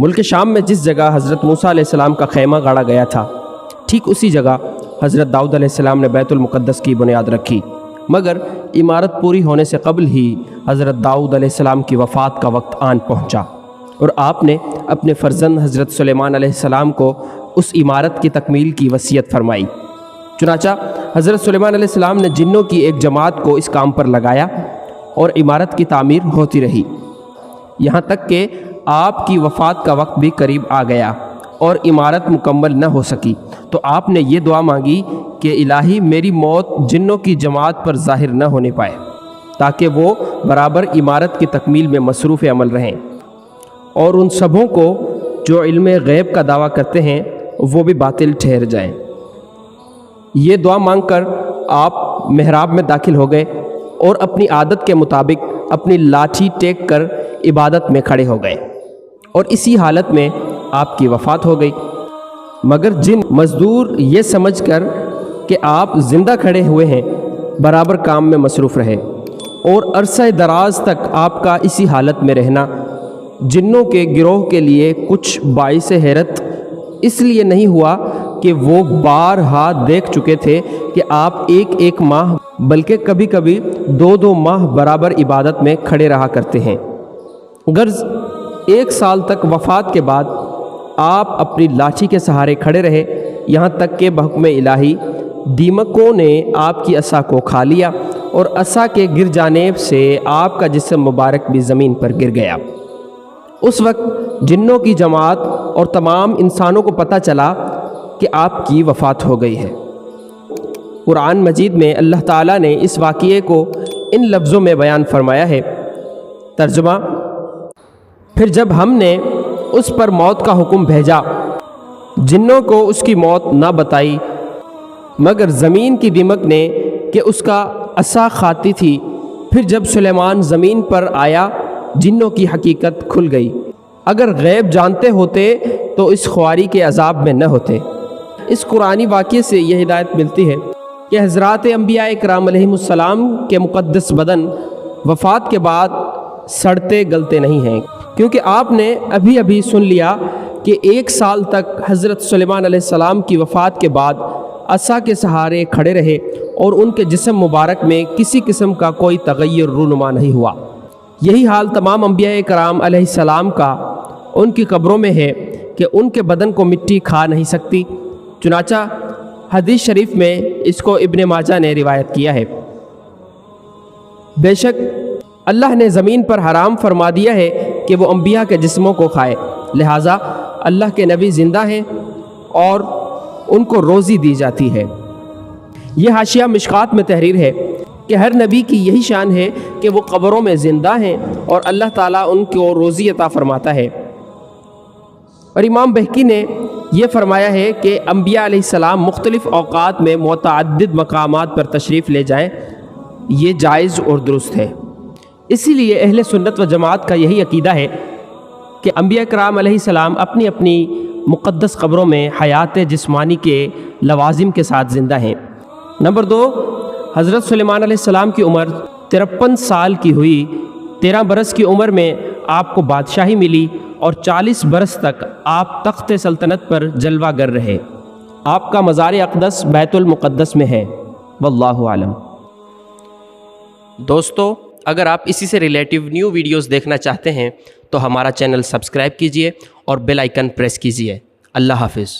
ملک شام میں جس جگہ حضرت موسیٰ علیہ السلام کا خیمہ گاڑا گیا تھا، ٹھیک اسی جگہ حضرت داؤد علیہ السلام نے بیت المقدس کی بنیاد رکھی، مگر عمارت پوری ہونے سے قبل ہی حضرت داؤد علیہ السلام کی وفات کا وقت آن پہنچا، اور آپ نے اپنے فرزند حضرت سلیمان علیہ السلام کو اس عمارت کی تکمیل کی وصیت فرمائی۔ چنانچہ حضرت سلیمان علیہ السلام نے جنوں کی ایک جماعت کو اس کام پر لگایا اور عمارت کی تعمیر ہوتی رہی، یہاں تک کہ آپ کی وفات کا وقت بھی قریب آ گیا اور عمارت مکمل نہ ہو سکی، تو آپ نے یہ دعا مانگی کہ الہی میری موت جنوں کی جماعت پر ظاہر نہ ہونے پائے، تاکہ وہ برابر عمارت کی تکمیل میں مصروف عمل رہیں، اور ان سبوں کو جو علم غیب کا دعویٰ کرتے ہیں وہ بھی باطل ٹھہر جائیں۔ یہ دعا مانگ کر آپ محراب میں داخل ہو گئے اور اپنی عادت کے مطابق اپنی لاٹھی ٹیک کر عبادت میں کھڑے ہو گئے، اور اسی حالت میں آپ کی وفات ہو گئی۔ مگر جن مزدور یہ سمجھ کر کہ آپ زندہ کھڑے ہوئے ہیں برابر کام میں مصروف رہے، اور عرصہ دراز تک آپ کا اسی حالت میں رہنا جنوں کے گروہ کے لیے کچھ باعث حیرت اس لیے نہیں ہوا کہ وہ بارہا دیکھ چکے تھے کہ آپ ایک ماہ بلکہ کبھی کبھی 2 ماہ برابر عبادت میں کھڑے رہا کرتے ہیں۔ غرض 1 سال تک وفات کے بعد آپ اپنی لاٹھی کے سہارے کھڑے رہے، یہاں تک کہ بحکم الہی دیمکوں نے آپ کی عصا کو کھا لیا، اور عصا کے گر جانے سے آپ کا جسم مبارک بھی زمین پر گر گیا۔ اس وقت جنوں کی جماعت اور تمام انسانوں کو پتہ چلا کہ آپ کی وفات ہو گئی ہے۔ قرآن مجید میں اللہ تعالیٰ نے اس واقعے کو ان لفظوں میں بیان فرمایا ہے۔ ترجمہ: پھر جب ہم نے اس پر موت کا حکم بھیجا، جنوں کو اس کی موت نہ بتائی، مگر زمین کی دیمک نے کہ اس کا عصا کھاتی تھی۔ پھر جب سلیمان زمین پر آیا، جنوں کی حقیقت کھل گئی۔ اگر غیب جانتے ہوتے تو اس خواری کے عذاب میں نہ ہوتے۔ اس قرآنی واقعے سے یہ ہدایت ملتی ہے کہ حضرات انبیاء اکرام علیہم السلام کے مقدس بدن وفات کے بعد سڑتے گلتے نہیں ہیں، کیونکہ آپ نے ابھی سن لیا کہ 1 سال تک حضرت سلیمان علیہ السلام کی وفات کے بعد عصا کے سہارے کھڑے رہے، اور ان کے جسم مبارک میں کسی قسم کا کوئی تغیر رونما نہیں ہوا۔ یہی حال تمام انبیاء کرام علیہ السلام کا ان کی قبروں میں ہے کہ ان کے بدن کو مٹی کھا نہیں سکتی۔ چنانچہ حدیث شریف میں اس کو ابن ماجہ نے روایت کیا ہے۔ بے شک اللہ نے زمین پر حرام فرما دیا ہے کہ وہ انبیاء کے جسموں کو کھائے، لہٰذا اللہ کے نبی زندہ ہیں اور ان کو روزی دی جاتی ہے۔ یہ حاشیہ مشکات میں تحریر ہے کہ ہر نبی کی یہی شان ہے کہ وہ قبروں میں زندہ ہیں اور اللہ تعالیٰ ان کو روزی عطا فرماتا ہے۔ اور امام بہقی نے یہ فرمایا ہے کہ انبیاء علیہ السلام مختلف اوقات میں متعدد مقامات پر تشریف لے جائیں، یہ جائز اور درست ہے۔ اسی لیے اہل سنت و جماعت کا یہی عقیدہ ہے کہ انبیاء کرام علیہ السلام اپنی اپنی مقدس قبروں میں حیات جسمانی کے لوازم کے ساتھ زندہ ہیں۔ نمبر 2، حضرت سلیمان علیہ السلام کی عمر 53 سال کی ہوئی۔ 13 برس کی عمر میں آپ کو بادشاہی ملی، اور 40 برس تک آپ تخت سلطنت پر جلوہ گر رہے۔ آپ کا مزار اقدس بیت المقدس میں ہے، واللہ اعلم۔ دوستو، اگر آپ اسی سے ریلیٹیو نیو ویڈیوز دیکھنا چاہتے ہیں تو ہمارا چینل سبسکرائب کیجئے اور بیل آئیکن پریس کیجئے۔ اللہ حافظ۔